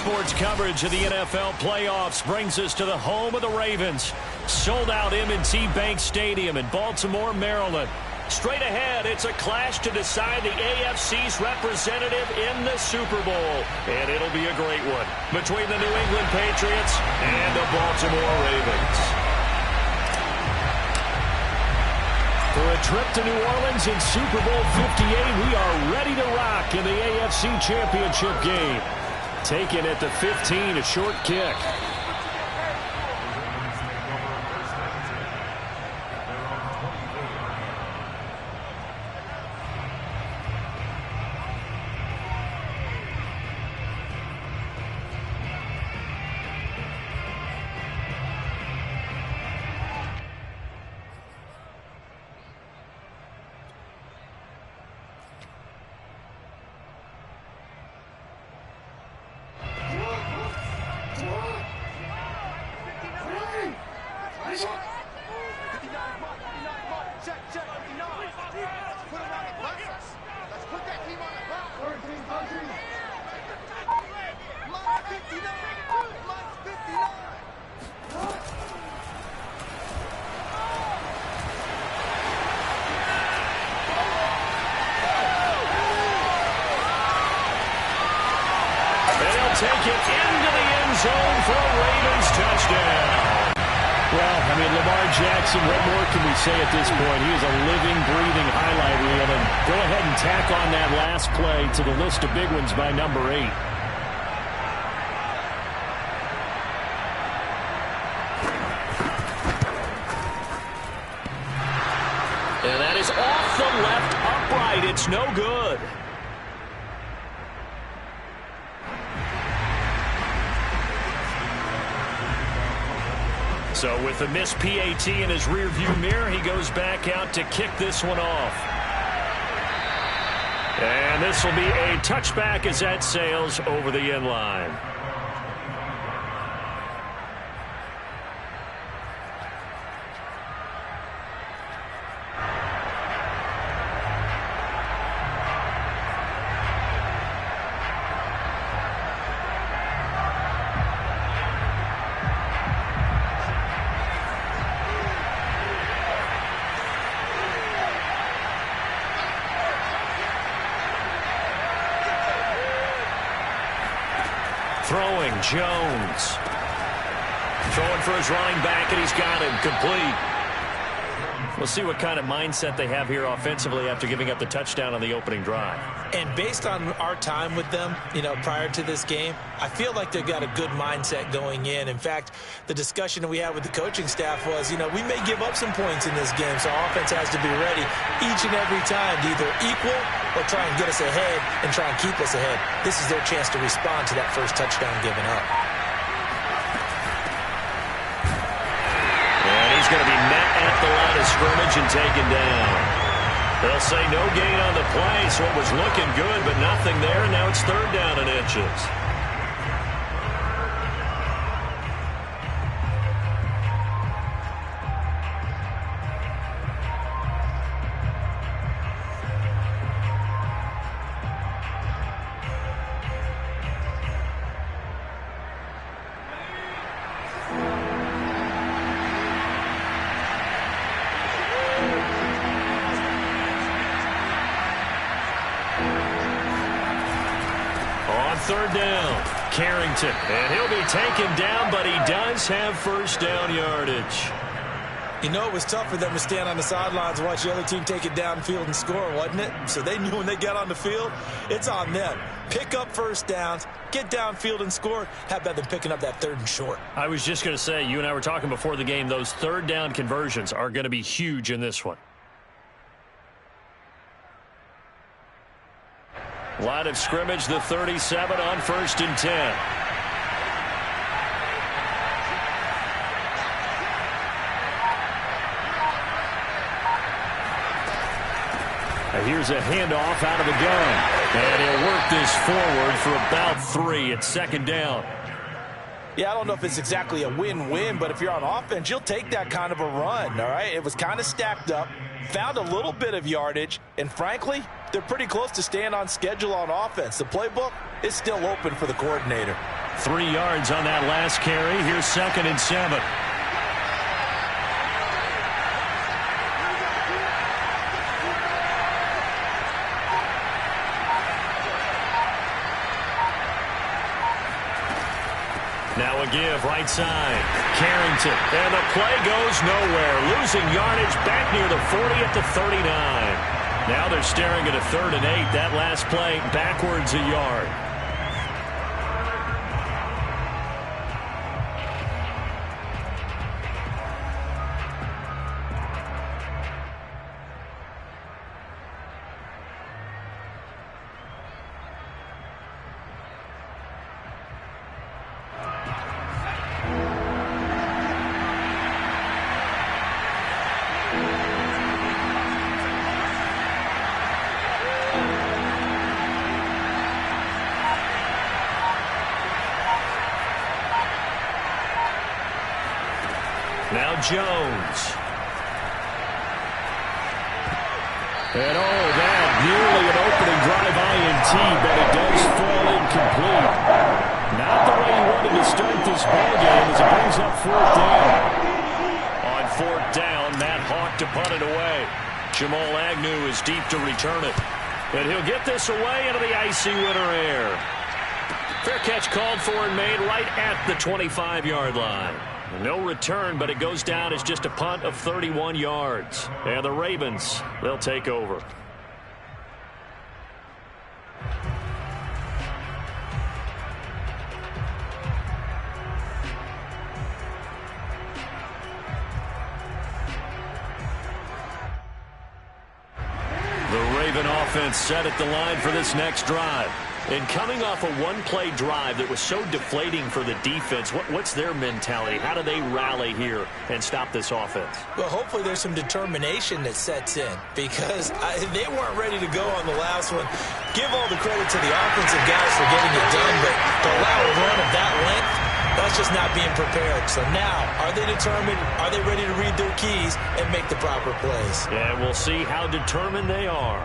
Sports coverage of the NFL playoffs brings us to the home of the Ravens. Sold out M&T Bank Stadium in Baltimore, Maryland. Straight ahead, it's a clash to decide the AFC's representative in the Super Bowl. And it'll be a great one between the New England Patriots and the Baltimore Ravens. For a trip to New Orleans in Super Bowl 58, we are ready to rock in the AFC Championship game. Taken at the 15, a short kick. Take it into the end zone for a Ravens touchdown. Well, I mean, Lamar Jackson, what more can we say at this point? He is a living, breathing highlight reel. And go ahead and tack on that last play to the list of big ones by number 8. And that is off the left upright. It's no good. So with the missed PAT in his rearview mirror, he goes back out to kick this one off. And this will be a touchback as that sails over the end line. Throwing, Jones. Throwing for his running back, and he's got him complete. We'll see what kind of mindset they have here offensively after giving up the touchdown on the opening drive. And based on our time with them, prior to this game, I feel like they've got a good mindset going in. In fact, the discussion that we had with the coaching staff was, we may give up some points in this game, so our offense has to be ready each and every time to either equal or try and get us ahead and try and keep us ahead. This is their chance to respond to that first touchdown given up. And he's going to be met at the line of scrimmage and taken down. They'll say no gain on the play, so it was looking good, but nothing there, and now it's third down and inches. Third down, Carrington. And he'll be taken down, but he does have first down yardage. You know, it was tough for them to stand on the sidelines and watch the other team take it downfield and score, wasn't it? So they knew when they got on the field, it's on them. Pick up first downs, get downfield and score. How about them picking up that 3rd and short? I was just going to say, you and I were talking before the game, those 3rd down conversions are going to be huge in this one. Line of scrimmage, the 37 on 1st and 10. Here's a handoff out of the gun. And he'll work this forward for about 3. It's 2nd down. Yeah, I don't know if it's exactly a win-win, but if you're on offense, you'll take that kind of a run, all right? It was kind of stacked up, found a little bit of yardage, and frankly, they're pretty close to staying on schedule on offense. The playbook is still open for the coordinator. 3 yards on that last carry. Here's 2nd and 7. Now a give, right side. Carrington. And the play goes nowhere. Losing yardage back near the 40 at the 39. Now they're staring at a 3rd and 8. That last play backwards a yard. Now Jones. And that nearly an opening drive INT, but it does fall incomplete. Not the way he wanted to start this ballgame as it brings up 4th down. On 4th down, Matt Hawk to punt it away. Jamal Agnew is deep to return it. And he'll get this away into the icy winter air. Fair catch called for and made right at the 25-yard line. No return, but it goes down as just a punt of 31 yards. And the Ravens, they'll take over. The Raven offense set at the line for this next drive. And coming off a one-play drive that was so deflating for the defense, what's their mentality? How do they rally here and stop this offense? Well, hopefully there's some determination that sets in because they weren't ready to go on the last one. Give all the credit to the offensive guys for getting it done, but to allow a run of that length, that's just not being prepared. So now, are they determined? Are they ready to read their keys and make the proper plays? Yeah, we'll see how determined they are.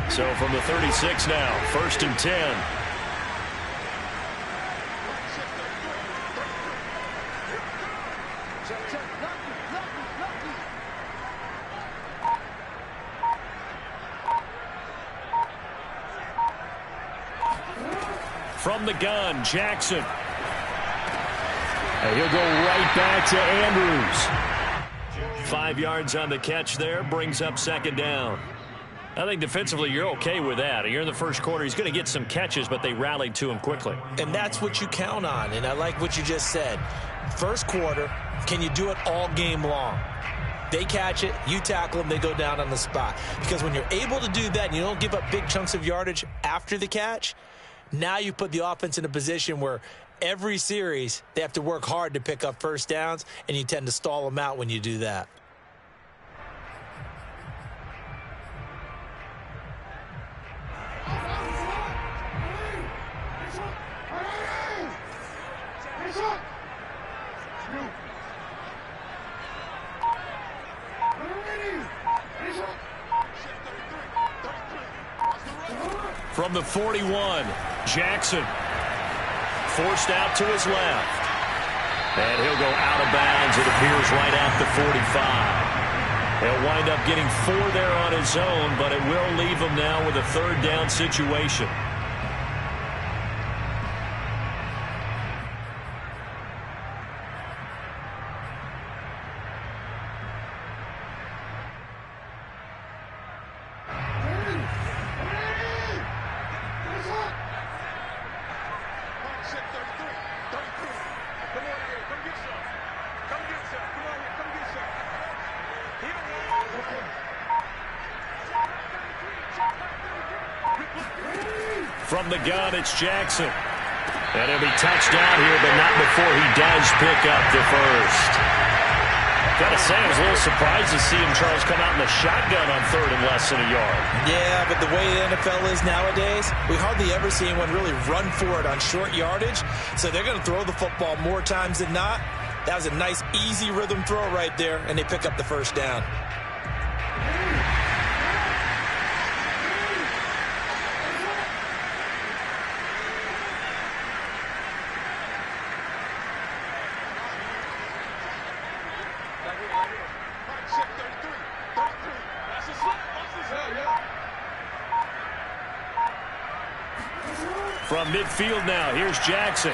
So from the 36 now, 1st and 10. From the gun, Jackson. And he'll go right back to Andrews. 5 yards on the catch there, brings up 2nd down. I think defensively you're okay with that. You're in the first quarter. He's going to get some catches, but they rallied to him quickly. And that's what you count on, and I like what you just said. First quarter, can you do it all game long? They catch it, you tackle them, they go down on the spot. Because when you're able to do that and you don't give up big chunks of yardage after the catch, now you put the offense in a position where every series they have to work hard to pick up first downs, and you tend to stall them out when you do that. From the 41, Jackson forced out to his left. And he'll go out of bounds, it appears, right at the 45. He'll wind up getting 4 there on his own, but it will leave him now with a 3rd down situation. From the gun, it's Jackson. And he'll be touched down here, but not before he does pick up the first. Got to say, I was a little surprised to see him, Charles, come out in the shotgun on third and less than a yard. Yeah, but the way the NFL is nowadays, we hardly ever see anyone really run for it on short yardage. So they're going to throw the football more times than not. That was a nice, easy rhythm throw right there, and they pick up the first down. From midfield now, here's Jackson.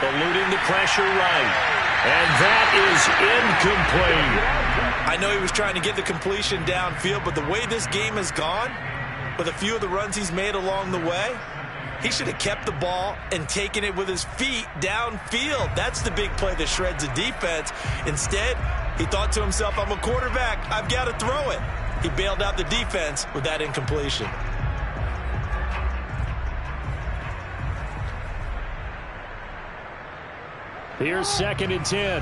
Eluding the pressure right. And that is incomplete. I know he was trying to get the completion downfield, but the way this game has gone, with a few of the runs he's made along the way, he should have kept the ball and taken it with his feet downfield. That's the big play that shreds the defense. Instead, he thought to himself, I'm a quarterback. I've got to throw it. He bailed out the defense with that incompletion. Here's 2nd and 10.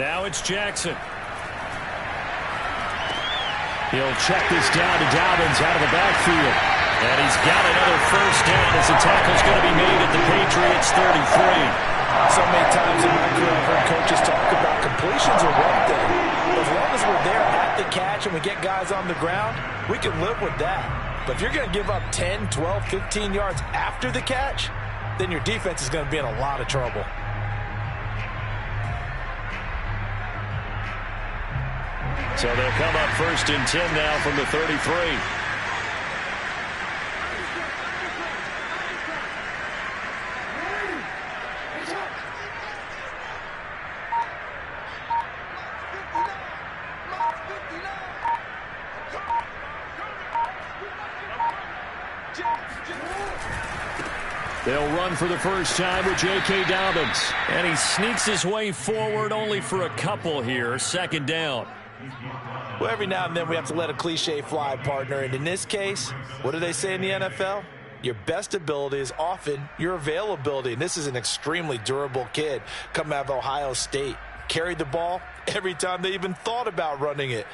Now it's Jackson. He'll check this down to Dobbins out of the backfield. And he's got another first down as the tackle's going to be made at the Patriots 33. So many times in my career, I've heard coaches talk about completions are one thing. As long as we're there at the catch and we get guys on the ground, we can live with that. But if you're going to give up 10, 12, 15 yards after the catch, then your defense is going to be in a lot of trouble. So they'll come up 1st and 10 now from the 33. They'll run for the first time with J.K. Dobbins. And he sneaks his way forward only for a couple here. 2nd down. Well, every now and then we have to let a cliche fly, partner. And in this case, what do they say in the NFL? Your best ability is often your availability. And this is an extremely durable kid coming out of Ohio State. Carried the ball every time they even thought about running it.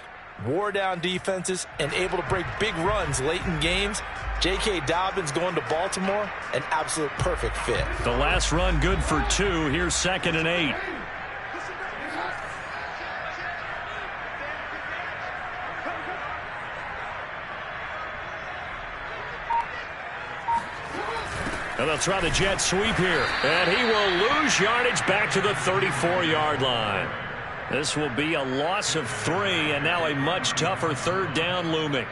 Wore down defenses and able to break big runs late in games. J.K. Dobbins going to Baltimore, an absolute perfect fit. The last run good for 2. Here's 2nd and 8. And they'll try the jet sweep here. And he will lose yardage back to the 34-yard line. This will be a loss of 3, and now a much tougher 3rd down looming.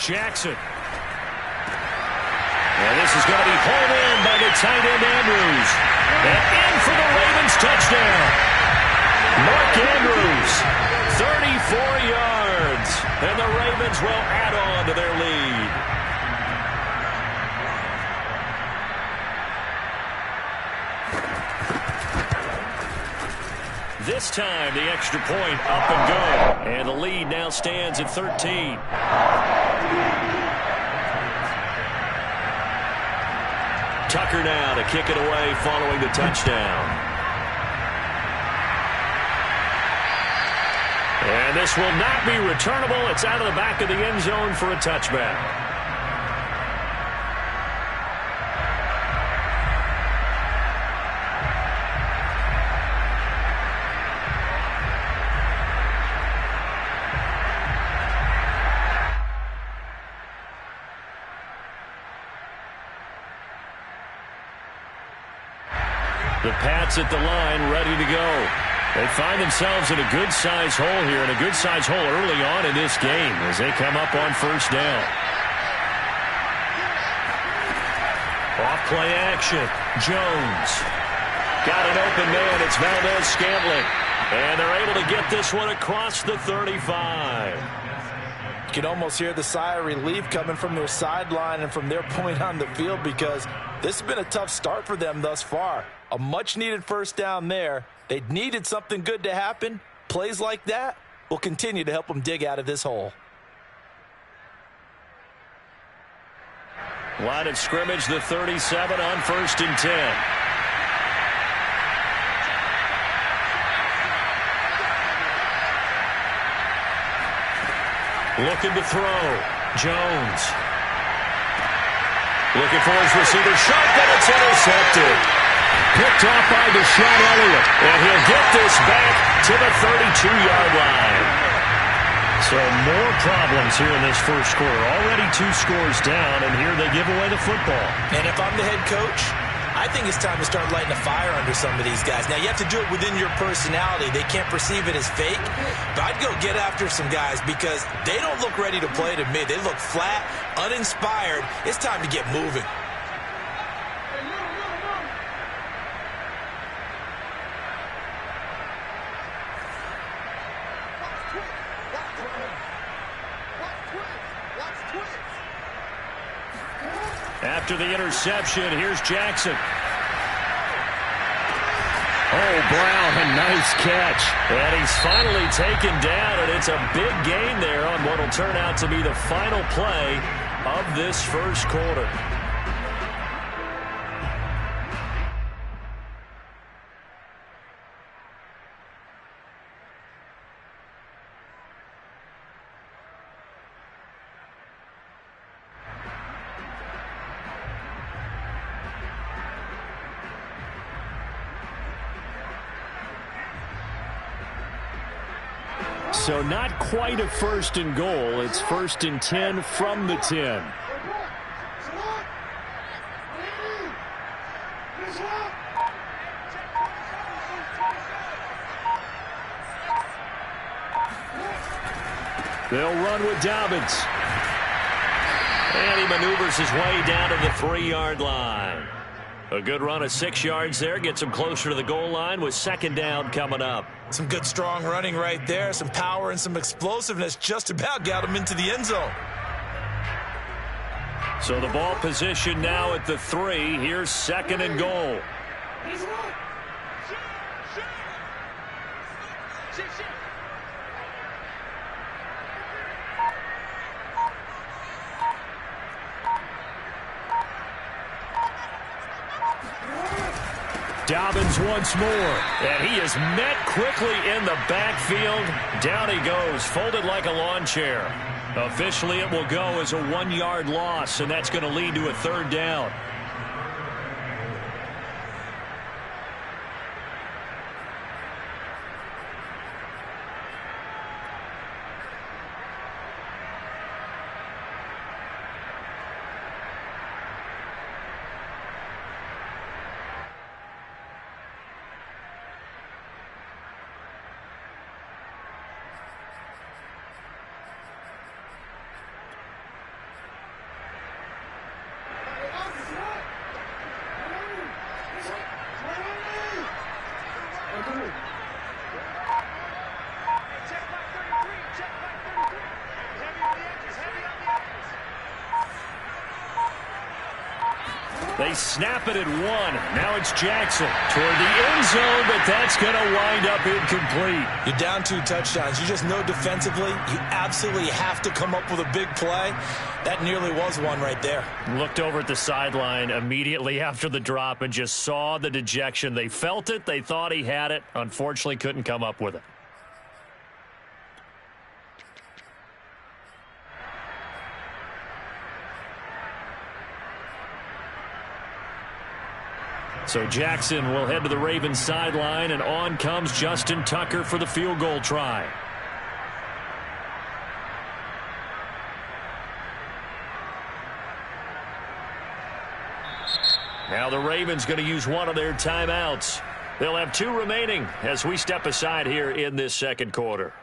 Jackson. And this is going to be hauled in by the tight end Andrews. And in for the Ravens touchdown. Mark Andrews, 34 yards. And the Ravens will add on to their lead. This time, the extra point up and good. And the lead now stands at 13. Tucker now to kick it away following the touchdown. And this will not be returnable. It's out of the back of the end zone for a touchback. The Pats at the line, ready to go. They find themselves in a good-sized hole here, and a good-sized hole early on in this game as they come up on first down. Off play action. Jones. Got an open man. It's Valdez-Scantling. And they're able to get this one across the 35. You can almost hear the sigh of relief coming from their sideline and from their point on the field, because this has been a tough start for them thus far. A much-needed first down there. They needed something good to happen. Plays like that will continue to help them dig out of this hole. Line of scrimmage, the 37 on 1st and 10. Looking to throw. Jones. Looking for his receiver. Shot, and it's intercepted. Picked off by Deshaun Elliott. And he'll get this back to the 32-yard line. So more problems here in this first quarter. Already 2 scores down, and here they give away the football. And if I'm the head coach, I think it's time to start lighting a fire under some of these guys. Now, you have to do it within your personality. They can't perceive it as fake. But I'd go get after some guys because they don't look ready to play to me. They look flat, uninspired. It's time to get moving. After the interception, here's Jackson. Oh, Brown, a nice catch. And he's finally taken down, and it's a big gain there on what will turn out to be the final play of this first quarter. So not quite a 1st and goal. It's 1st and 10 from the 10. They'll run with Dobbins. And he maneuvers his way down to the 3-yard line. A good run of 6 yards there. Gets him closer to the goal line with 2nd down coming up. Some good strong running right there. Some power and some explosiveness just about got him into the end zone. So the ball position now at the 3. Here's 2nd and goal. Dobbins once more, and he is met quickly in the backfield. Down he goes, folded like a lawn chair. Officially, it will go as a 1-yard loss, and that's going to lead to a 3rd down. They snap it at 1. Now it's Jackson toward the end zone, but that's going to wind up incomplete. You're down 2 touchdowns. You just know defensively you absolutely have to come up with a big play. That nearly was one right there. Looked over at the sideline immediately after the drop and just saw the dejection. They felt it. They thought he had it. Unfortunately, couldn't come up with it. So Jackson will head to the Ravens sideline, and on comes Justin Tucker for the field goal try. Now the Ravens going to use one of their timeouts. They'll have 2 remaining as we step aside here in this second quarter.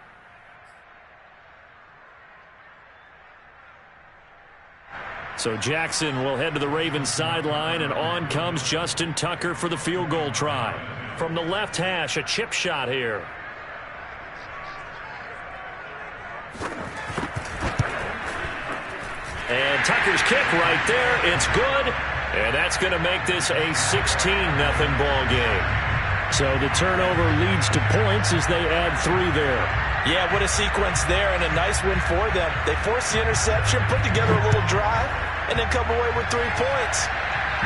So Jackson will head to the Ravens sideline, and on comes Justin Tucker for the field goal try. From the left hash, a chip shot here. And Tucker's kick right there. It's good. And that's going to make this a 16-0 ball game. So the turnover leads to points as they add 3 there. Yeah, what a sequence there, and a nice win for them. They forced the interception, put together a little drive, and then come away with 3 points.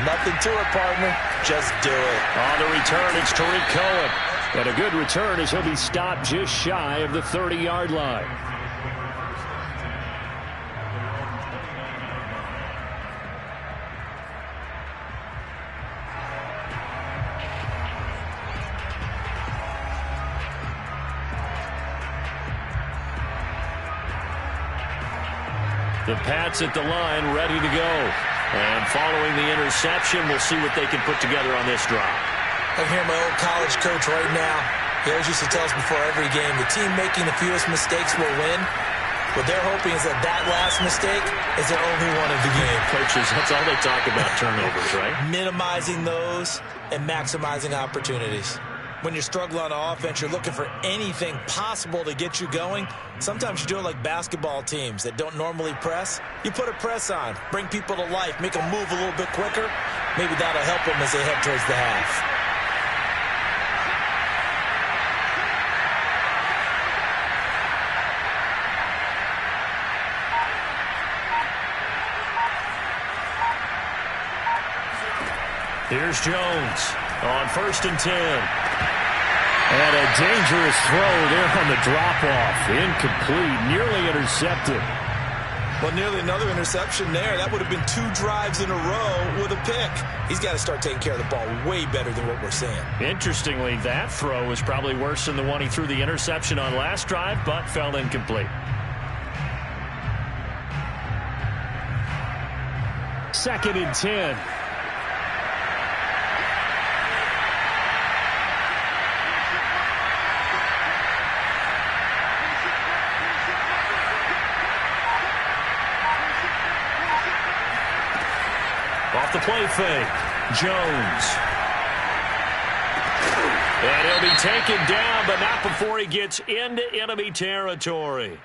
Nothing to it, partner. Just do it. On the return, it's Tariq Cohen. And a good return as he'll be stopped just shy of the 30-yard line. The Pats at the line, ready to go. And following the interception, we'll see what they can put together on this drive. I'm hearing my old college coach right now. He always used to tell us before every game, the team making the fewest mistakes will win. What they're hoping is that last mistake is their only one of the game. Coaches, that's all they talk about, turnovers, right? Minimizing those and maximizing opportunities. When you're struggling on offense, you're looking for anything possible to get you going. Sometimes you do it like basketball teams that don't normally press. You put a press on, bring people to life, make them move a little bit quicker. Maybe that'll help them as they head towards the half. Here's Jones on 1st and 10. And a dangerous throw there on the drop-off. Incomplete, nearly intercepted. Well, nearly another interception there. That would have been 2 drives in a row with a pick. He's got to start taking care of the ball way better than what we're seeing. Interestingly, that throw was probably worse than the one he threw the interception on last drive, but fell incomplete. 2nd and 10. Off the play fake, Jones. And he'll be taken down, but not before he gets into enemy territory.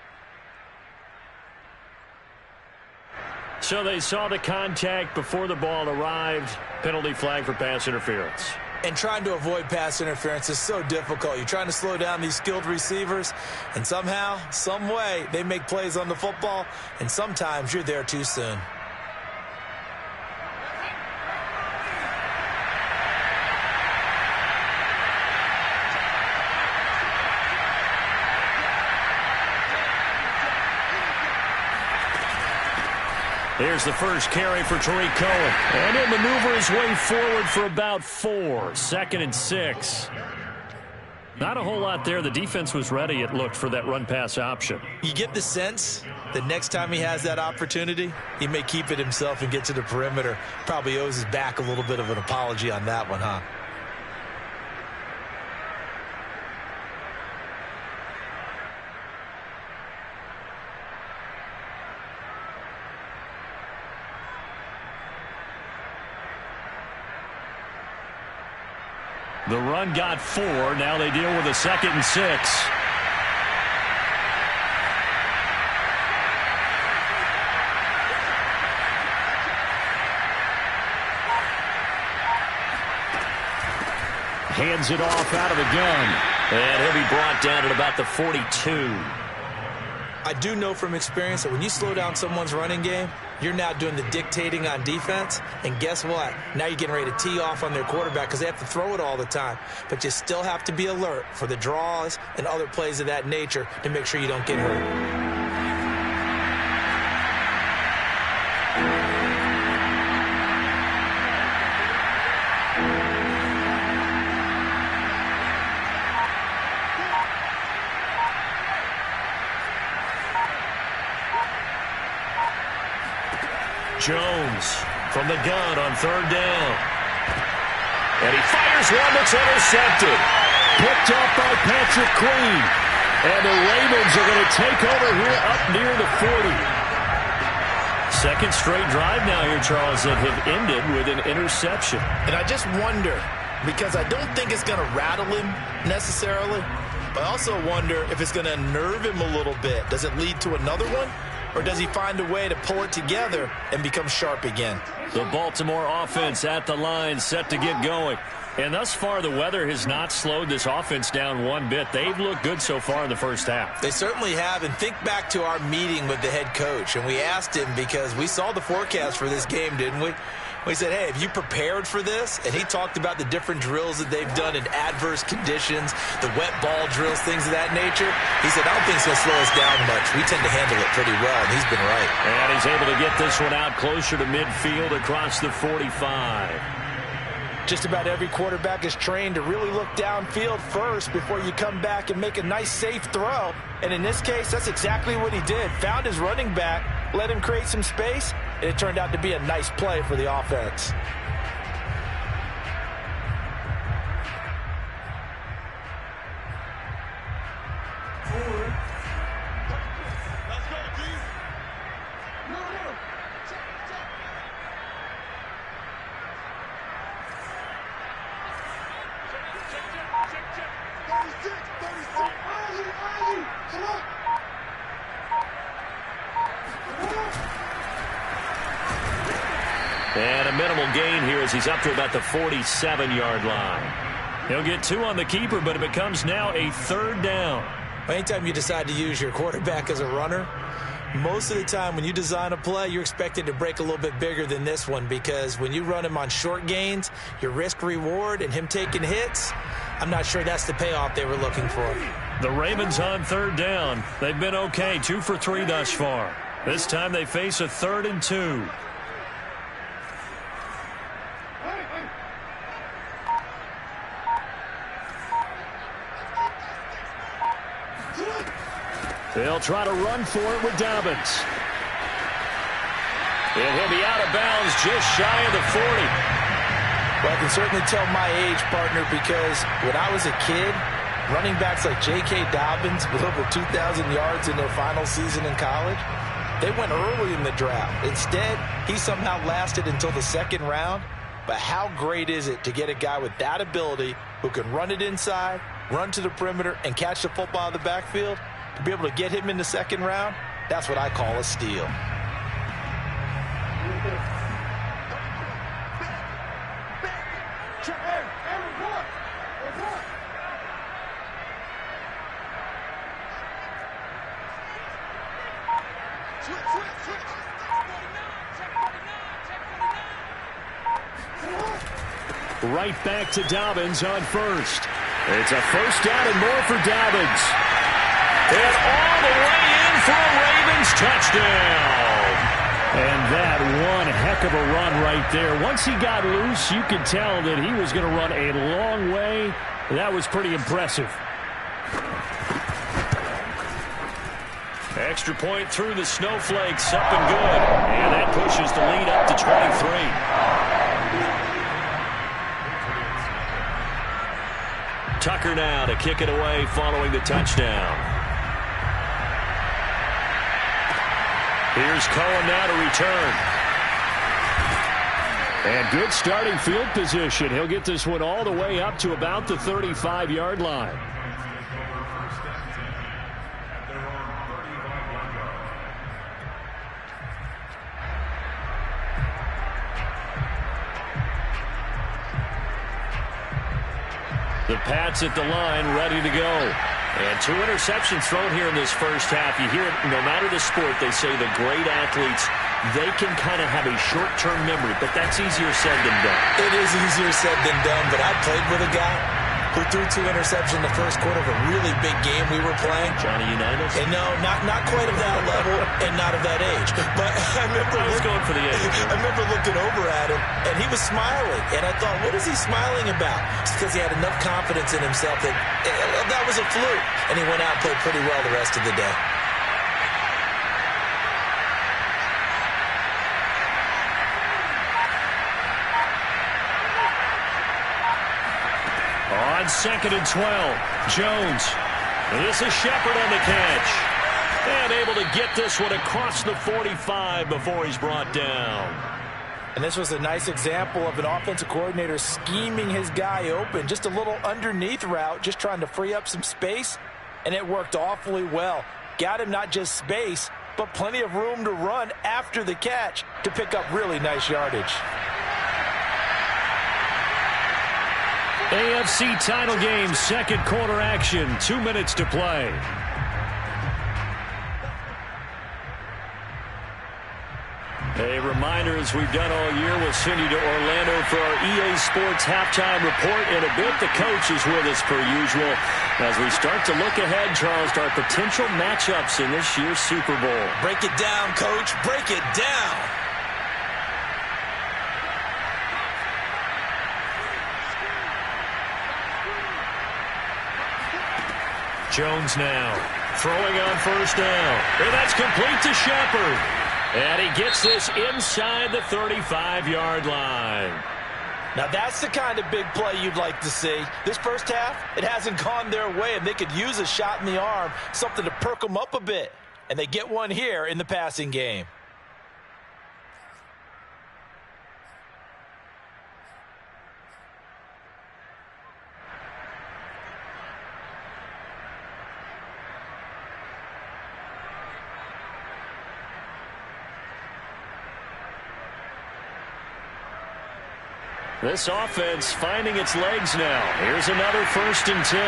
So they saw the contact before the ball arrived. Penalty flag for pass interference. And trying to avoid pass interference is so difficult. You're trying to slow down these skilled receivers, and somehow, some way, they make plays on the football, and sometimes you're there too soon. Here's the first carry for Tariq Cohen. And he'll maneuver his way forward for about 4. 2nd and 6. Not a whole lot there. The defense was ready, it looked, for that run-pass option. You get the sense that next time he has that opportunity, he may keep it himself and get to the perimeter. Probably owes his back a little bit of an apology on that one, huh? The run got 4. Now they deal with a 2nd and 6. Hands it off out of the gun. And he'll be brought down at about the 42. I do know from experience that when you slow down someone's running game, you're now doing the dictating on defense. And guess what? Now you're getting ready to tee off on their quarterback because they have to throw it all the time. But you still have to be alert for the draws and other plays of that nature to make sure you don't get hurt. Jones from the gun on 3rd down. one that's intercepted. Picked up by Patrick Queen. And the Ravens are going to take over here up near the 40. Second straight drive now here, Charles, that have ended with an interception. And I just wonder, because I don't think it's going to rattle him necessarily, but I also wonder if it's going to nerve him a little bit. Does it lead to another one? Or does he find a way to pull it together and become sharp again? The Baltimore offense at the line, set to get going. And thus far, the weather has not slowed this offense down one bit. They've looked good so far in the first half. They certainly have. And think back to our meeting with the head coach. And we asked him, because we saw the forecast for this game, didn't we? We said, hey, have you prepared for this? And he talked about the different drills that they've done in adverse conditions, the wet ball drills, things of that nature. He said, I don't think it's going to slow us down much. We tend to handle it pretty well, and he's been right. And he's able to get this one out closer to midfield across the 45. Just about every quarterback is trained to really look downfield first before you come back and make a nice, safe throw. And in this case, that's exactly what he did. Found his running back, let him create some space, and it turned out to be a nice play for the offense. And a minimal gain here as he's up to about the 47-yard line. He'll get 2 on the keeper, but it becomes now a third down. Anytime you decide to use your quarterback as a runner, most of the time when you design a play, you're expected to break a little bit bigger than this one, because when you run him on short gains, your risk-reward and him taking hits, I'm not sure that's the payoff they were looking for. The Ravens on third down. They've been okay, 2 for 3 thus far. This time they face a 3rd and 2. They'll try to run for it with Dobbins. And he'll be out of bounds just shy of the 40. Well, I can certainly tell my age, partner, because when I was a kid, running backs like J.K. Dobbins with over 2,000 yards in their final season in college, they went early in the draft. Instead, he somehow lasted until the 2nd round. But how great is it to get a guy with that ability who can run it inside, run to the perimeter, and catch the football in the backfield? To be able to get him in the 2nd round, that's what I call a steal. Right back to Dobbins on first. It's a first down and more for Dobbins. And all the way in for a Ravens touchdown. And that one heck of a run right there. Once he got loose, you could tell that he was going to run a long way. That was pretty impressive. Extra point through the snowflakes, up and good. And that pushes the lead up to 23. Tucker now to kick it away following the touchdown. Here's Cohen now to return. And good starting field position. He'll get this one all the way up to about the 35-yard line. The Pats at the line, ready to go. And 2 interceptions thrown here in this first half. You hear it, no matter the sport, they say the great athletes, they can kind of have a short-term memory, but that's easier said than done. It is easier said than done, but I played with a guy who threw 2 interceptions in the first quarter of a really big game we were playing. Johnny Unitas? And no, not quite of that level and not of that age. But I was going for the age. I remember looking over at him, and he was smiling. And I thought, what is he smiling about? It's because he had enough confidence in himself that that was a fluke. And he went out and played pretty well the rest of the day. On 2nd and 12, Jones. This is Shepard on the catch. And able to get this one across the 45 before he's brought down. And this was a nice example of an offensive coordinator scheming his guy open. Just a little underneath route, just trying to free up some space. And it worked awfully well. Got him not just space, but plenty of room to run after the catch to pick up really nice yardage. AFC title game, second quarter action, 2 minutes to play. A reminder, as we've done all year, we'll send you to Orlando for our EA Sports halftime report. In a bit, the coach is with us per usual as we start to look ahead, Charles, to our potential matchups in this year's Super Bowl. Break it down, Coach. Break it down. Jones now throwing on first down. And that's complete to Shepard. And he gets this inside the 35-yard line. Now that's the kind of big play you'd like to see. This first half, it hasn't gone their way, and they could use a shot in the arm, something to perk them up a bit. And they get one here in the passing game. This offense finding its legs now. Here's another 1st and 10.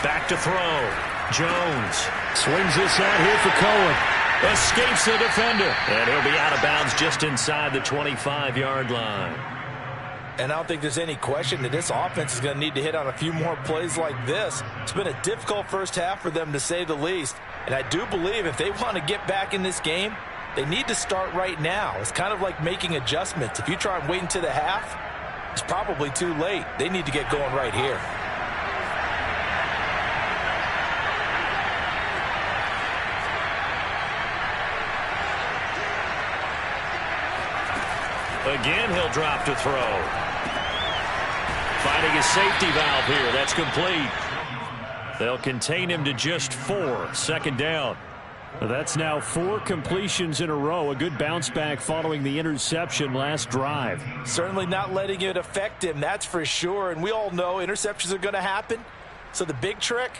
Back to throw. Jones swings this out here for Cohen. Escapes the defender. And he'll be out of bounds just inside the 25-yard line. And I don't think there's any question that this offense is going to need to hit on a few more plays like this. It's been a difficult first half for them, to say the least. And I do believe if they want to get back in this game, they need to start right now. It's kind of like making adjustments. If you try and wait until the half, it's probably too late. They need to get going right here. Again, he'll drop to throw. Finding his safety valve here. That's complete. They'll contain him to just 4. 2nd down. That's now 4 completions in a row. A good bounce back following the interception last drive. Certainly not letting it affect him, that's for sure. And we all know interceptions are going to happen. So the big trick,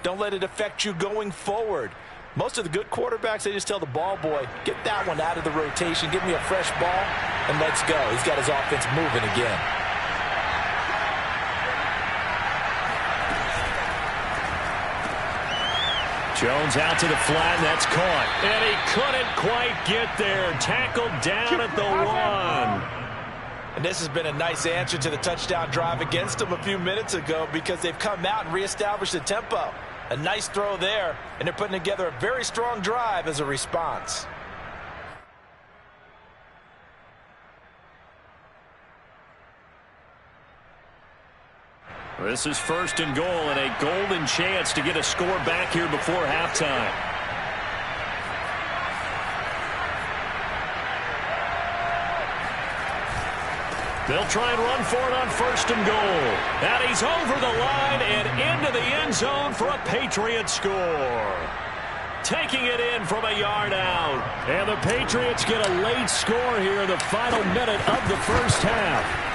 don't let it affect you going forward. Most of the good quarterbacks, they just tell the ball boy, get that one out of the rotation, give me a fresh ball, and let's go. He's got his offense moving again. Jones out to the flat, and that's caught. And he couldn't quite get there. Tackled down at the 1. And this has been a nice answer to the touchdown drive against them a few minutes ago, because they've come out and reestablished the tempo. A nice throw there, and they're putting together a very strong drive as a response. This is 1st and goal, and a golden chance to get a score back here before halftime. They'll try and run for it on 1st and goal. And he's over the line and into the end zone for a Patriots score. Taking it in from a yard out. And the Patriots get a late score here in the final minute of the first half.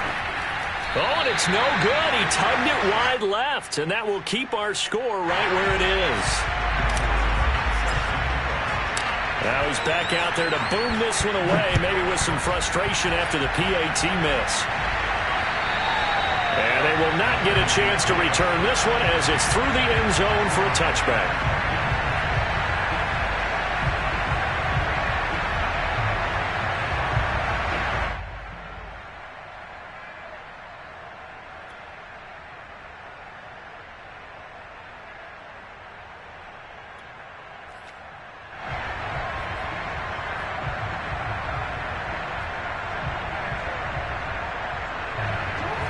Oh, and it's no good. He tugged it wide left, and that will keep our score right where it is. Now he's back out there to boom this one away, maybe with some frustration after the PAT miss. And they will not get a chance to return this one as it's through the end zone for a touchback.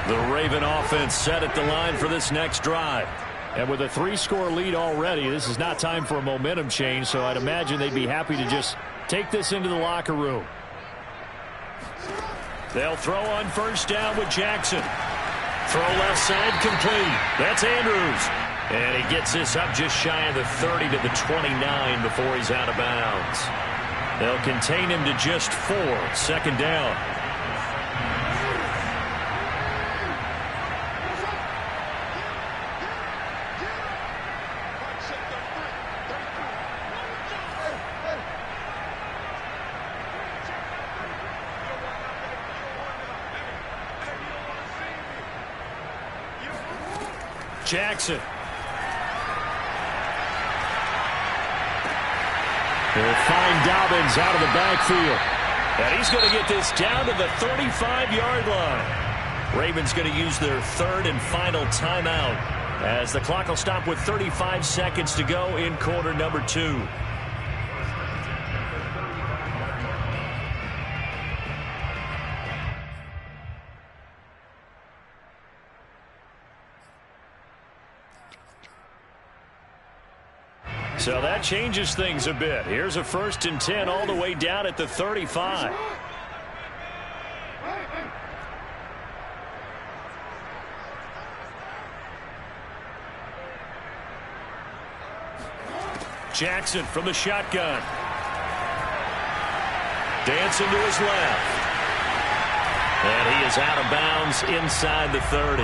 The Raven offense set at the line for this next drive. And with a 3-score lead already, this is not time for a momentum change, so I'd imagine they'd be happy to just take this into the locker room. They'll throw on first down with Jackson. Throw left side complete. That's Andrews. And he gets this up just shy of the 30 to the 29 before he's out of bounds. They'll contain him to just 4. Second down. Jackson. They'll find Dobbins out of the backfield. And he's going to get this down to the 35-yard line. Ravens going to use their third and final timeout as the clock will stop with 35 seconds to go in quarter number 2. So that changes things a bit. Here's a 1st and 10 all the way down at the 35. Jackson from the shotgun. Dancing to his left. And he is out of bounds inside the 30.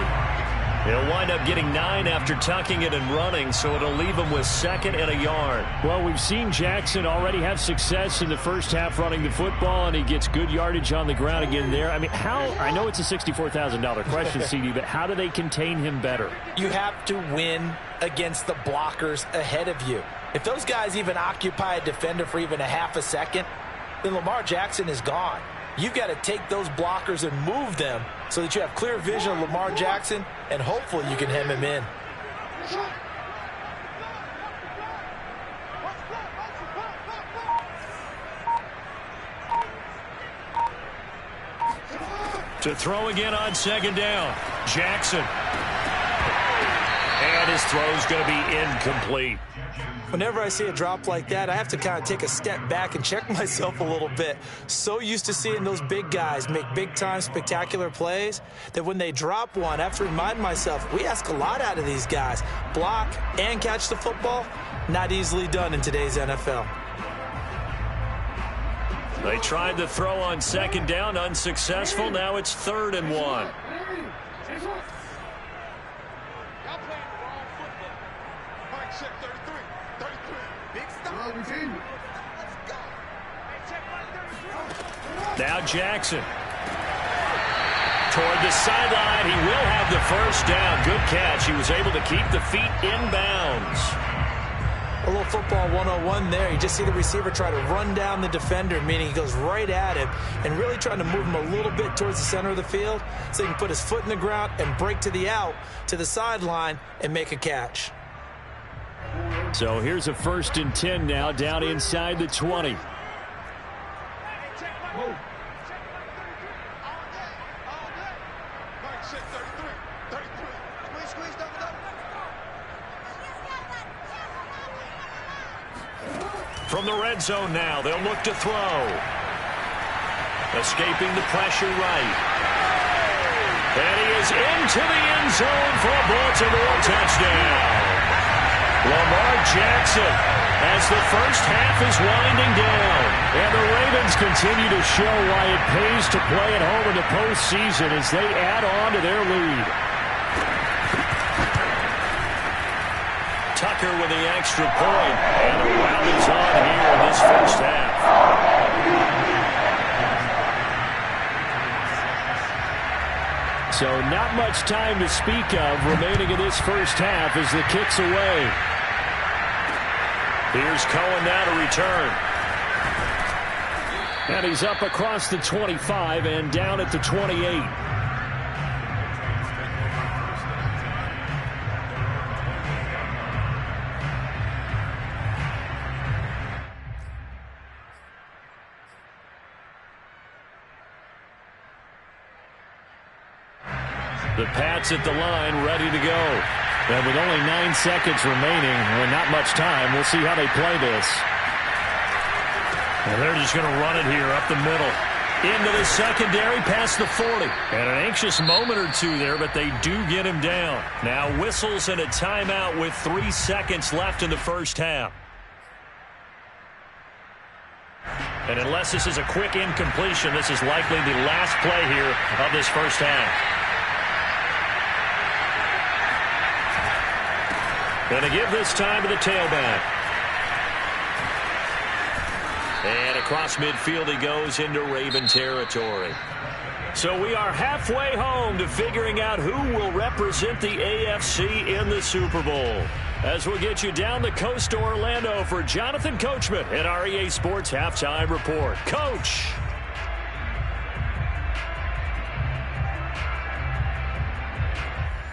He'll wind up getting 9 after tucking it and running, so it'll leave him with 2nd and a yard. Well, we've seen Jackson already have success in the first half running the football, and he gets good yardage on the ground again there. I mean, I know it's a $64,000 question, CD, but how do they contain him better? You have to win against the blockers ahead of you. If those guys even occupy a defender for even a half a second, then Lamar Jackson is gone. You've got to take those blockers and move them so that you have clear vision of Lamar Jackson, and hopefully you can hem him in. To throw again on 2nd down. Jackson. And his throw's going to be incomplete. Whenever I see a drop like that, I have to kind of take a step back and check myself a little bit. So used to seeing those big guys make big-time spectacular plays that when they drop one, I have to remind myself, we ask a lot out of these guys. Block and catch the football, not easily done in today's NFL. They tried to throw on 2nd down, unsuccessful. Now it's 3rd and 1. Now Jackson. Toward the sideline. He will have the first down. Good catch. He was able to keep the feet in bounds. A little football 101 there. You just see the receiver try to run down the defender, meaning he goes right at him and really trying to move him a little bit towards the center of the field so he can put his foot in the ground and break to the out, to the sideline, and make a catch. So here's a 1st and 10 now down inside the 20. From the red zone now, they'll look to throw. Escaping the pressure right. And he is into the end zone for a Baltimore touchdown. Lamar Jackson as the first half is winding down. And the Ravens continue to show why it pays to play at home in the postseason as they add on to their lead. Tucker with the extra point. And the round is on here in this first half. So not much time to speak of remaining in this first half as the kick's away. Here's Cohen now to return. And he's up across the 25 and down at the 28. The Pats at the line, ready to go. And with only 9 seconds remaining and not much time, we'll see how they play this. And they're just going to run it here up the middle. Into the secondary, past the 40. And an anxious moment or two there, but they do get him down. Now whistles and a timeout with 3 seconds left in the first half. And unless this is a quick incompletion, this is likely the last play here of this first half. Going to give this time to the tailback. And across midfield he goes into Raven territory. So we are halfway home to figuring out who will represent the AFC in the Super Bowl. As we'll get you down the coast to Orlando for Jonathan Coachman at our EA Sports Halftime Report. Coach.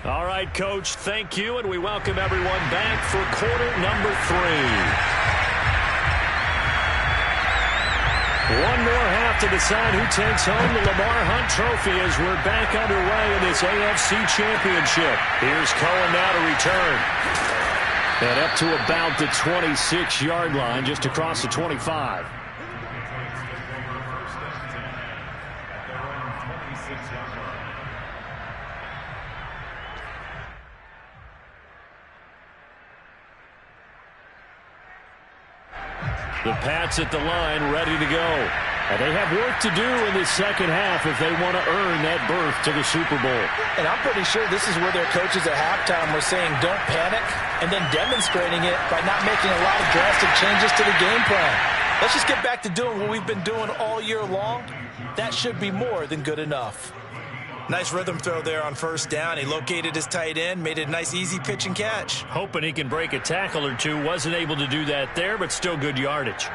All right, Coach, thank you, and we welcome everyone back for quarter number 3. One more half to decide who takes home the Lamar Hunt Trophy as we're back underway in this AFC Championship. Here's Cohen now to return. And up to about the 26-yard line, just across the 25. The Pats at the line, ready to go. And they have work to do in the second half if they want to earn that berth to the Super Bowl. And I'm pretty sure this is where their coaches at halftime were saying don't panic, and then demonstrating it by not making a lot of drastic changes to the game plan. Let's just get back to doing what we've been doing all year long. That should be more than good enough. Nice rhythm throw there on first down. He located his tight end, made it a nice easy pitch and catch. Hoping he can break a tackle or two. Wasn't able to do that there, but still good yardage.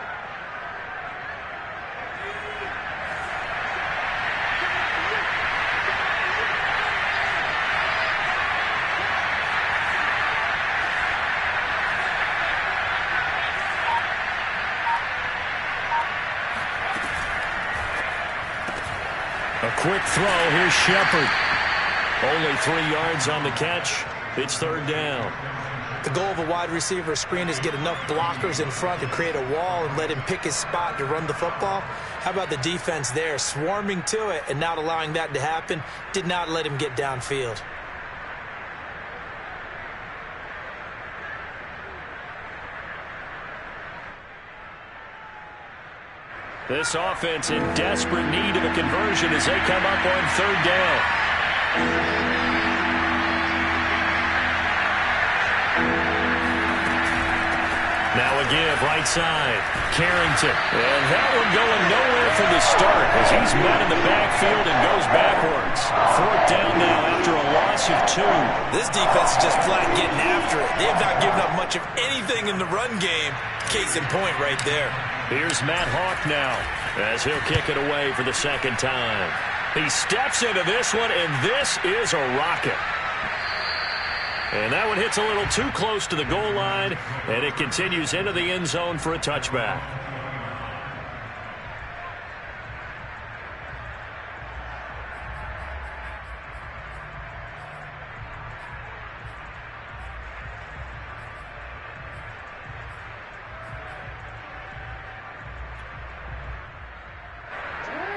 A quick throw. Here's Shepard. Only 3 yards on the catch. It's third down. The goal of a wide receiver screen is get enough blockers in front to create a wall and let him pick his spot to run the football. How about the defense there, swarming to it and not allowing that to happen? Did not let him get downfield. This offense in desperate need of a conversion as they come up on third down. Now a give, right side. Carrington. And that one going nowhere from the start as he's met in the backfield and goes backwards. Fourth down now after a loss of 2. This defense is just flat getting after it. They have not given up much of anything in the run game. Case in point right there. Here's Matt Hawk now as he'll kick it away for the second time. He steps into this one, and this is a rocket. And that one hits a little too close to the goal line, and it continues into the end zone for a touchback.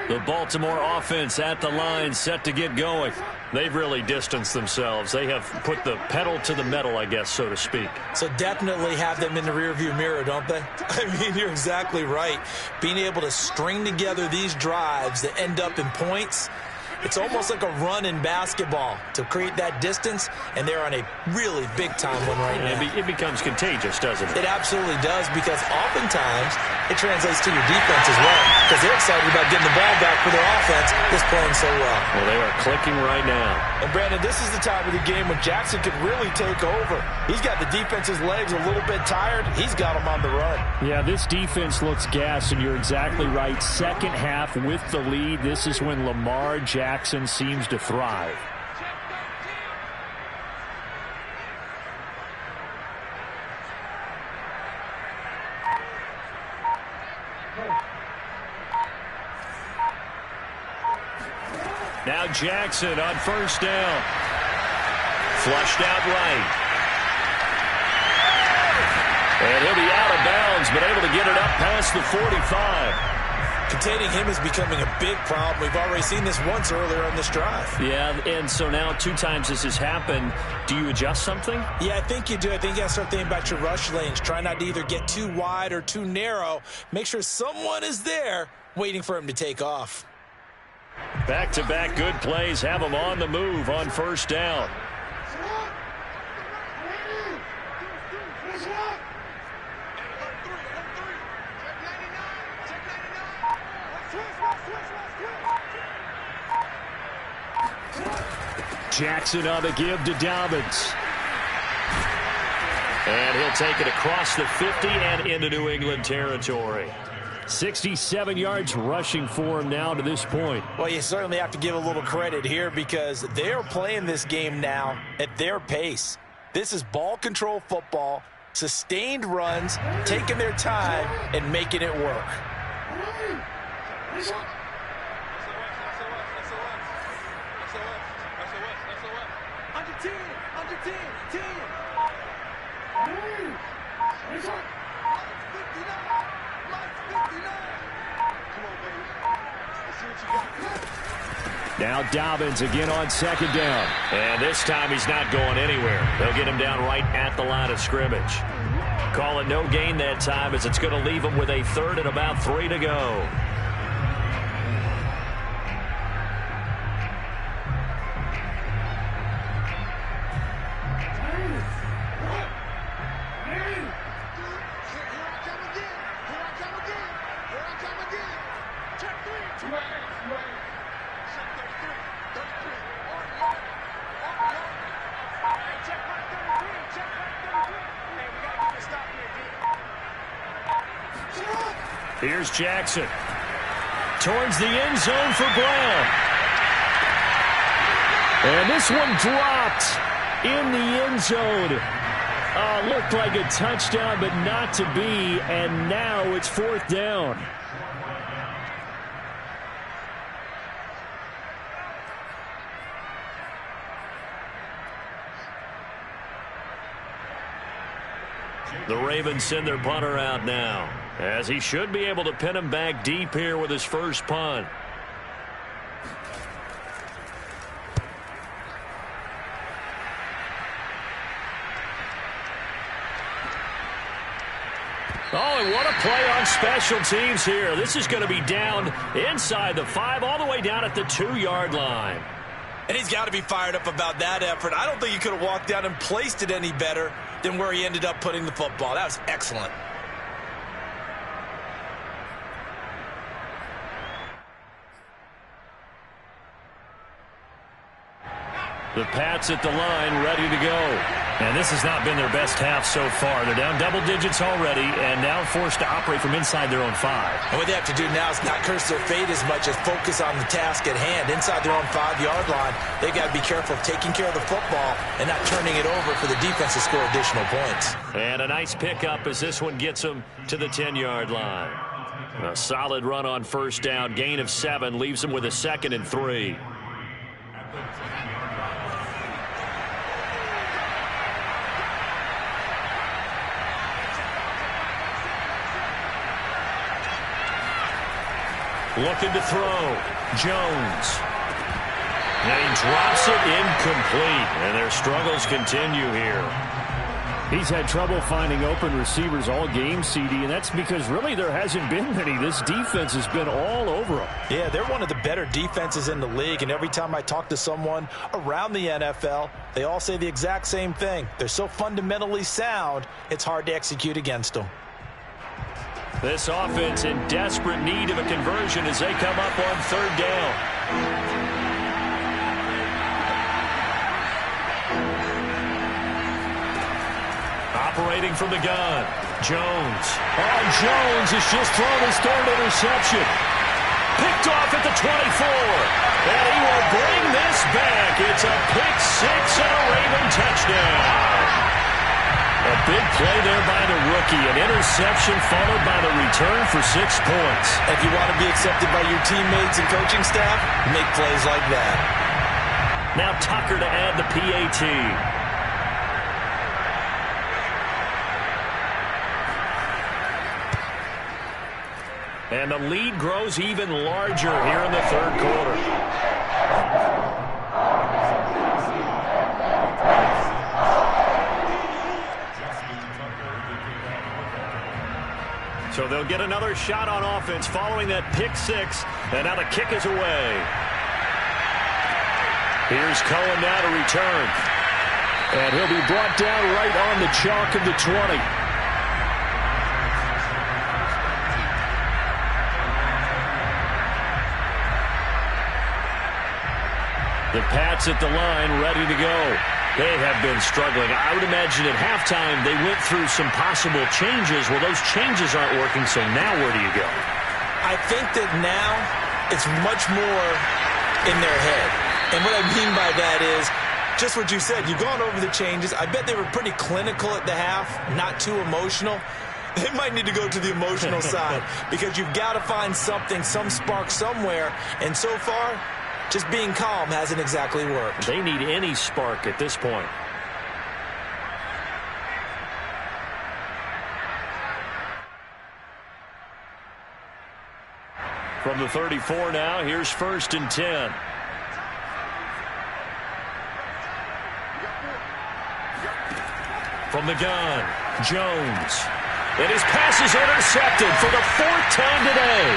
The Baltimore offense at the line, set to get going. They've really distanced themselves. They have put the pedal to the metal, I guess, so to speak. So definitely have them in the rearview mirror, don't they? I mean, you're exactly right. Being able to string together these drives that end up in points, it's almost like a run in basketball to create that distance, and they're on a really big-time one right now. It becomes contagious, doesn't it? It absolutely does, because oftentimes it translates to your defense as well, because they're excited about getting the ball back for their offense that's playing so well. Well, they are clicking right now. And, Brandon, this is the time of the game when Jackson could really take over. He's got the defense's legs a little bit tired. He's got them on the run. Yeah, this defense looks gassed, and you're exactly right. Second half with the lead, this is when Lamar Jackson seems to thrive. Now Jackson on first down. Flushed out right. across the 45. Containing him is becoming a big problem. We've already seen this once earlier on this drive. Yeah, and so now 2 times this has happened. Do you adjust something? Yeah, I think you do. I think you got to start thinking about your rush lanes. Try not to either get too wide or too narrow. Make sure someone is there waiting for him to take off. Back-to-back good plays have him on the move on first down. Jackson on the give to Dobbins. And he'll take it across the 50 and into New England territory. 67 yards rushing for him now to this point. Well, you certainly have to give a little credit here because they're playing this game now at their pace. This is ball control football, sustained runs, taking their time and making it work. Now Dobbins again on second down. And this time he's not going anywhere. They'll get him down right at the line of scrimmage. Call it no gain that time as it's going to leave him with a third and about 3 to go. Here's Jackson. Towards the end zone for Brown. And this one dropped in the end zone. Looked like a touchdown, but not to be. And now it's 4th down. The Ravens send their punter out now, as he should be able to pin him back deep here with his first punt. Oh, and what a play on special teams here. This is going to be down inside the 5, all the way down at the 2-yard line. And he's got to be fired up about that effort. I don't think he could have walked down and placed it any better than where he ended up putting the football. That was excellent. The Pats at the line, ready to go. And this has not been their best half so far. They're down double digits already and now forced to operate from inside their own 5. And what they have to do now is not curse their fate as much as focus on the task at hand. Inside their own 5-yard line, they've got to be careful of taking care of the football and not turning it over for the defense to score additional points. And a nice pickup as this one gets them to the 10-yard line. A solid run on first down. Gain of 7 leaves them with a 2nd and 3. Looking to throw. Jones. And he drops it incomplete. And their struggles continue here. He's had trouble finding open receivers all game, CD, and that's because really there hasn't been many. This defense has been all over him. Yeah, they're one of the better defenses in the league, and every time I talk to someone around the NFL, they all say the exact same thing. They're so fundamentally sound, it's hard to execute against them. This offense in desperate need of a conversion as they come up on 3rd down. Operating from the gun, Jones. Oh, Jones has just thrown his 3rd interception. Picked off at the 24. And he will bring this back. It's a pick 6 and a Raven touchdown. A big play there by the rookie. An interception followed by the return for 6 points. If you want to be accepted by your teammates and coaching staff, make plays like that. Now Tucker to add the PAT. And the lead grows even larger here in the third quarter. So they'll get another shot on offense following that pick six. And now the kick is away. Here's Cohen now to return. And he'll be brought down right on the chalk of the 20. The Pats at the line, ready to go. They have been struggling. I would imagine at halftime they went through some possible changes. Well, those changes aren't working, so now where do you go? I think that now it's much more in their head. And what I mean by that is just what you said. You've gone over the changes. I bet they were pretty clinical at the half, not too emotional. They might need to go to the emotional side because you've got to find something, some spark somewhere. And so far, just being calm hasn't exactly worked. They need any spark at this point. From the 34 now, here's 1st and 10. From the gun, Jones. And his pass is intercepted for the 4th time today.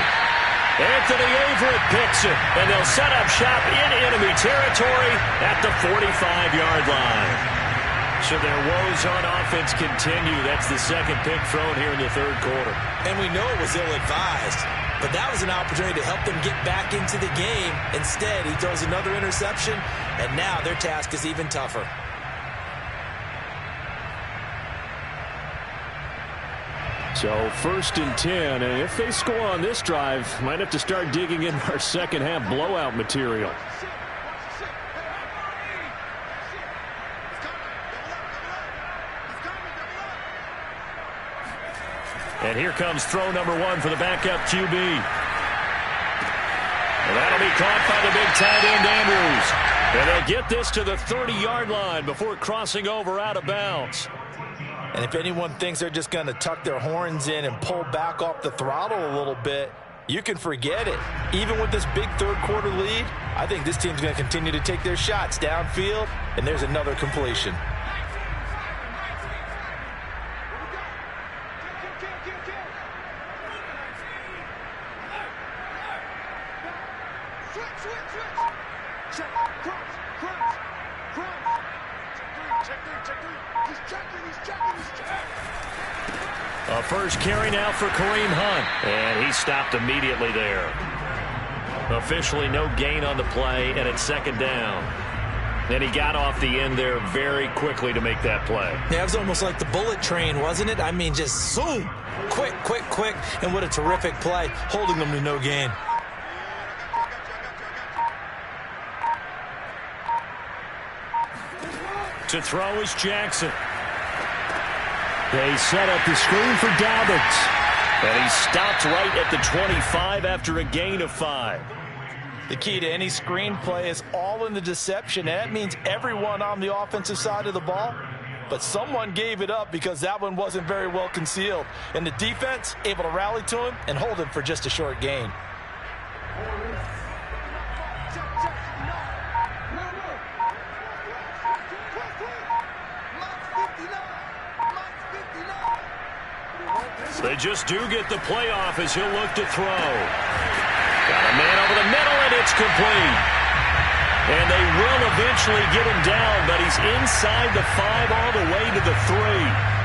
Anthony Averett picks it, and they'll set up shop in enemy territory at the 45-yard line. So their woes on offense continue. That's the second pick thrown here in the third quarter. And we know it was ill-advised, but that was an opportunity to help them get back into the game. Instead, he throws another interception, and now their task is even tougher. So 1st and 10, and if they score on this drive, might have to start digging in our second half blowout material. And here comes throw number 1 for the backup QB. And that'll be caught by the big tight end Andrews. And they'll get this to the 30-yard line before crossing over out of bounds. And if anyone thinks they're just going to tuck their horns in and pull back off the throttle a little bit, you can forget it. Even with this big third quarter lead, I think this team's going to continue to take their shots downfield, and there's another completion. A first carry now for Kareem Hunt. And he stopped immediately there. Officially no gain on the play, and it's 2nd down. And he got off the end there very quickly to make that play. Yeah, it was almost like the bullet train, wasn't it? I mean, just zoom. Quick, quick, quick. And what a terrific play, holding them to no gain. To throw is Jackson. They set up the screen for Dobbins. And he stopped right at the 25 after a gain of 5. The key to any screen play is all in the deception. And that means everyone on the offensive side of the ball. But someone gave it up because that one wasn't very well concealed. And the defense able to rally to him and hold him for just a short gain. They just do get the playoff as he'll look to throw. Got a man over the middle, and it's complete. And they will eventually get him down, but he's inside the 5 all the way to the 3.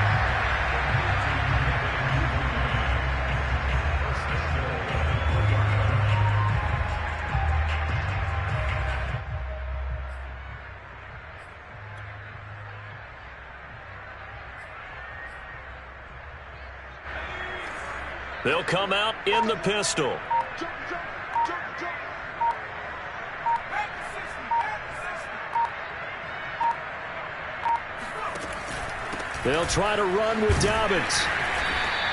They'll come out in the pistol. They'll try to run with Dobbins.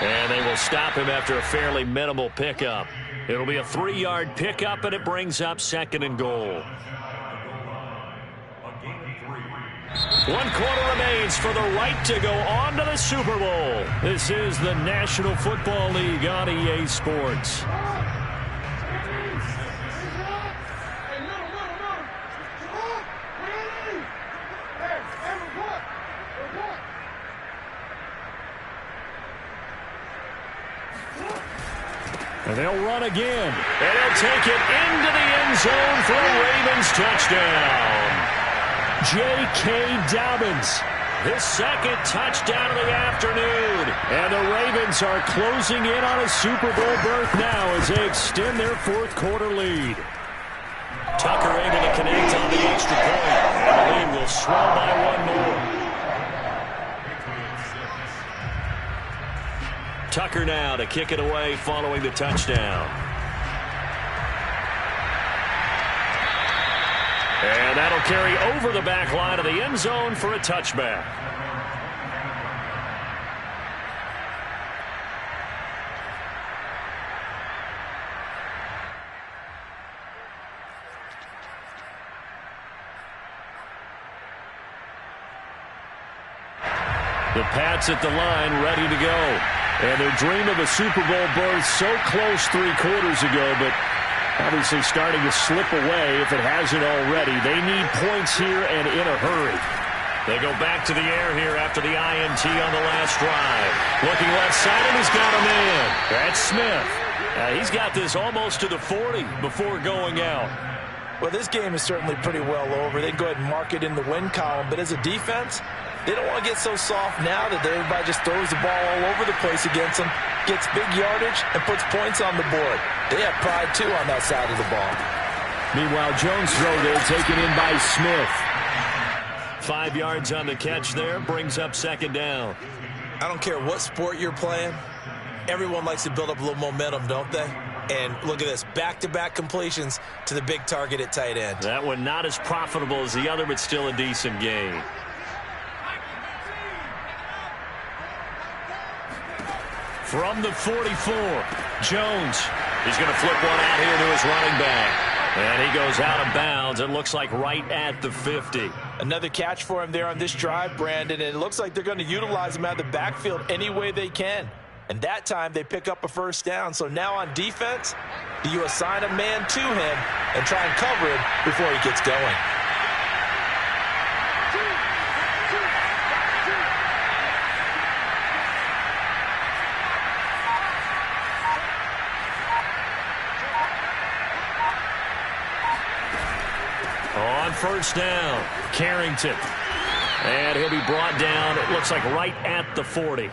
And they will stop him after a fairly minimal pickup. It'll be a 3-yard pickup, and it brings up 2nd and goal. 1 quarter remains for the right to go on to the Super Bowl. This is the National Football League on EA Sports. And they'll run again. And he'll take it into the end zone for a Ravens touchdown. J.K. Dobbins, his second touchdown of the afternoon. And the Ravens are closing in on a Super Bowl berth now as they extend their fourth quarter lead. Tucker able to connect on the extra point. And the lead will swell by one more. Tucker now to kick it away following the touchdown. And that'll carry over the back line of the end zone for a touchback. The Pats at the line ready to go. And their dream of a Super Bowl berth so close 3 quarters ago, but obviously starting to slip away if it hasn't already. They need points here and in a hurry. They go back to the air here after the INT on the last drive. Looking left side, and he's got a man. That's Smith. He's got this almost to the 40 before going out. Well, this game is certainly pretty well over. They can go ahead and mark it in the win column, but as a defense, they don't want to get so soft now that everybody just throws the ball all over the place against them, gets big yardage, and puts points on the board. They have pride, too, on that side of the ball. Meanwhile, Jones' throw there taken in by Smith. 5 yards on the catch there, brings up second down. I don't care what sport you're playing. Everyone likes to build up a little momentum, don't they? And look at this, back-to-back completions to the big target at tight end. That one not as profitable as the other, but still a decent gain. From the 44, Jones. He's going to flip one out here to his running back. And he goes out of bounds. It looks like right at the 50. Another catch for him there on this drive, Brandon. And it looks like they're going to utilize him out of the backfield any way they can. And that time they pick up a first down. So now on defense, you assign a man to him and try and cover him before he gets going. First down, Carrington. And he'll be brought down, it looks like right at the 40.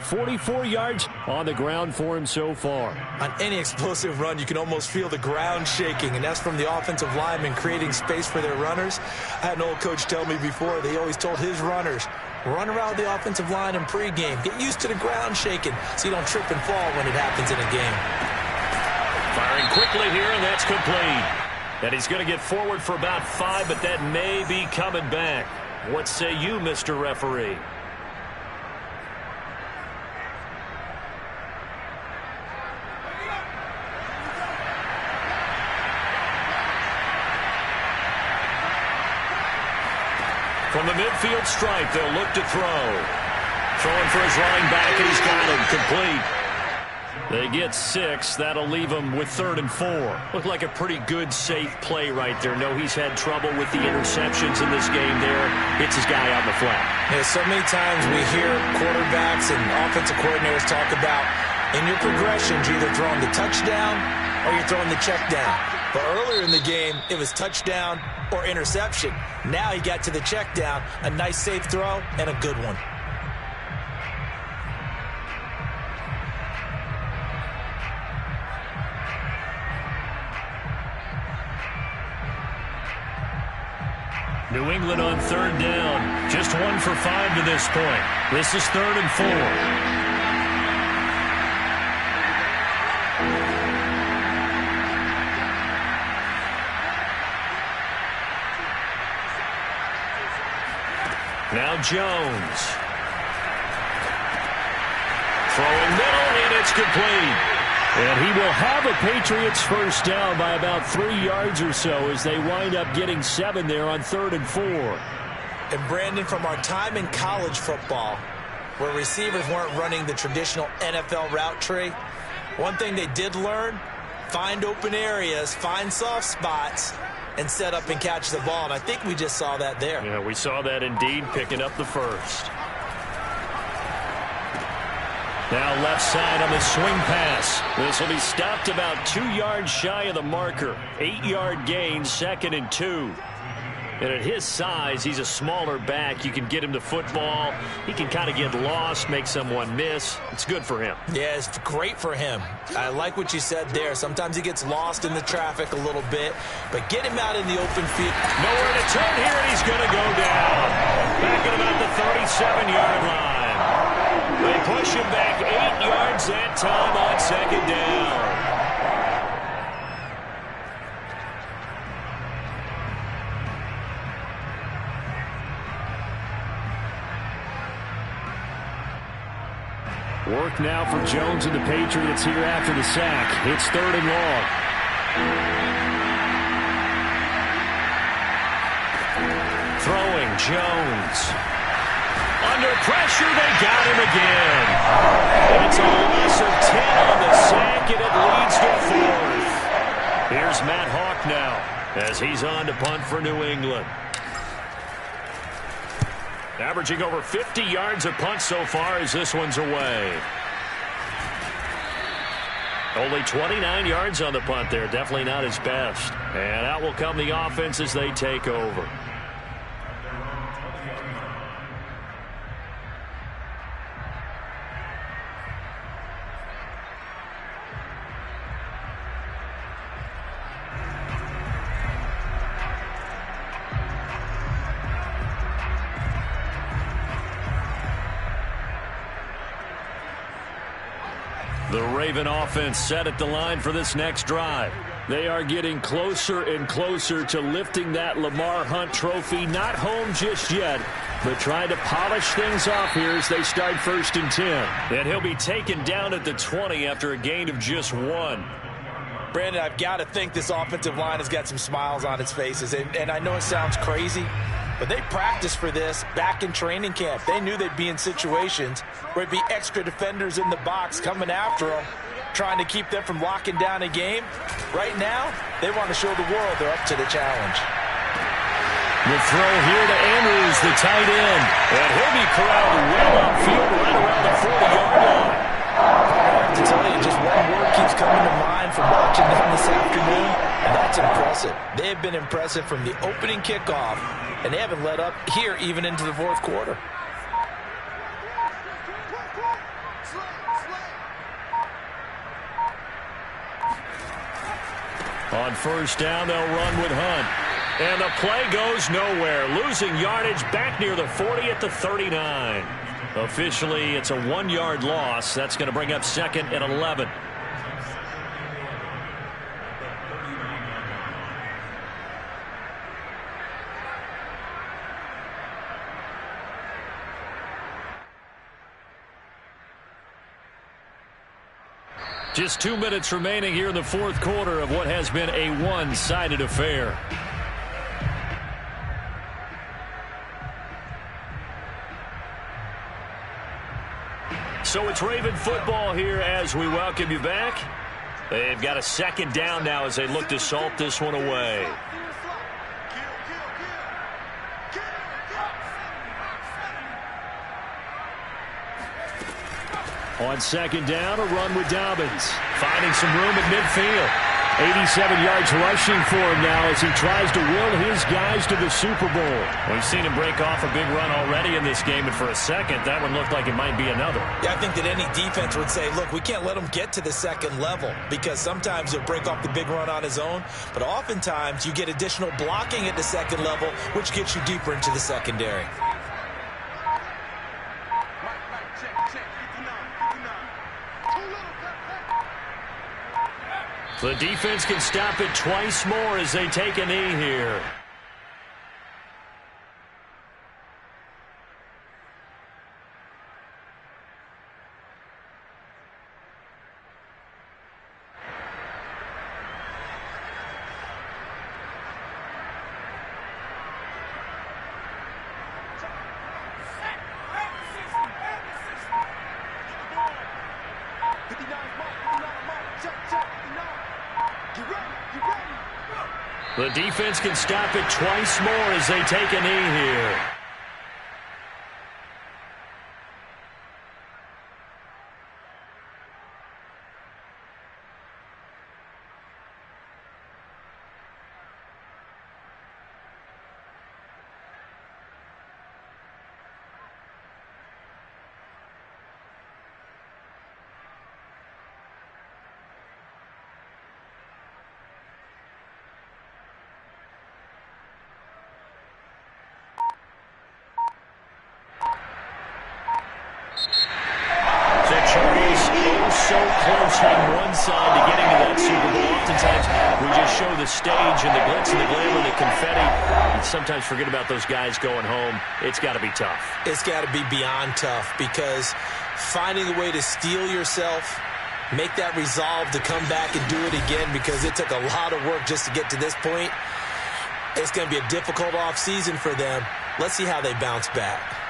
44 yards on the ground for him so far. On any explosive run, you can almost feel the ground shaking, and that's from the offensive linemen creating space for their runners. I had an old coach tell me before, they always told his runners, run around the offensive line in pregame. Get used to the ground shaking so you don't trip and fall when it happens in a game. Firing quickly here, and that's complete. And he's going to get forward for about 5, but that may be coming back. What say you, Mr. Referee? From the midfield stripe, they'll look to throw. Throwing for his running back, and he's got him complete. They get 6. That'll leave him with 3rd and 4. Looked like a pretty good, safe play right there. No, he's had trouble with the interceptions in this game there. Hits his guy on the flat. Yeah, so many times we hear quarterbacks and offensive coordinators talk about in your progressions, you're either throwing the touchdown or you're throwing the check down. But earlier in the game, it was touchdown or interception. Now he got to the check down, a nice safe throw, and a good one. New England on 3rd down. Just 1 for 5 to this point. This is 3rd and 4. Now Jones. Throwing middle, and it's complete. And he will have a Patriots first down by about 3 yards or so as they wind up getting 7 there on 3rd and 4. And Brandon, from our time in college football, where receivers weren't running the traditional NFL route tree, one thing they did learn, find open areas, find soft spots, and set up and catch the ball. And I think we just saw that there. Yeah, we saw that indeed, picking up the first. Now left side on the swing pass. This will be stopped about 2 yards shy of the marker. 8-yard gain, 2nd and 2. And at his size, he's a smaller back. You can get him the football. He can kind of get lost, make someone miss. It's good for him. Yeah, it's great for him. I like what you said there. Sometimes he gets lost in the traffic a little bit, but get him out in the open field. Nowhere to turn here, and he's going to go down. Back at about the 37-yard line. They push him back 8 yards that time on 2nd down. Work now for Jones and the Patriots here after the sack. It's 3rd and long. Throwing, Jones. Under pressure, they got him again. It's a loss of 10 on the sack, and it leads to 4th. Here's Matt Hawk now as he's on to punt for New England. Averaging over 50 yards a punt so far as this one's away. Only 29 yards on the punt there. Definitely not his best. And out will come the offense as they take over. The Raven offense set at the line for this next drive. They are getting closer and closer to lifting that Lamar Hunt trophy. Not home just yet, but trying to polish things off here as they start 1st and 10. And he'll be taken down at the 20 after a gain of just 1. Brandon, I've got to think this offensive line has got some smiles on its faces. And I know it sounds crazy, but they practiced for this back in training camp. They knew they'd be in situations where it'd be extra defenders in the box coming after them, trying to keep them from locking down a game. Right now, they want to show the world they're up to the challenge. The throw here to Andrews, the tight end. And he'll be corralled well upfield right around the 40-yard line. I have to tell you, just one word keeps coming to mind from watching them this afternoon, and that's impressive. They have been impressive from the opening kickoff, and they haven't let up here even into the 4th quarter. On 1st down, they'll run with Hunt. And the play goes nowhere. Losing yardage back near the 40 at the 39. Officially, it's a 1-yard loss. That's going to bring up 2nd and 11. Just 2 minutes remaining here in the 4th quarter of what has been a one-sided affair. So it's Raven football here as we welcome you back. They've got a 2nd down now as they look to salt this one away. On 2nd down, a run with Dobbins. Finding some room at midfield. 87 yards rushing for him now as he tries to will his guys to the Super Bowl. We've seen him break off a big run already in this game, and for a second, that one looked like it might be another. Yeah, I think that any defense would say, look, we can't let him get to the 2nd level, because sometimes he'll break off the big run on his own, but oftentimes you get additional blocking at the 2nd level, which gets you deeper into the secondary. The defense can stop it twice more as they take a knee here. The defense can stop it twice more as they take a knee here. So close on one side to getting to that Super Bowl. Oftentimes, we just show the stage and the glitz and the glamour and the confetti. And sometimes forget about those guys going home. It's got to be tough. It's got to be beyond tough because finding a way to steel yourself, make that resolve to come back and do it again because it took a lot of work just to get to this point. It's going to be a difficult offseason for them. Let's see how they bounce back.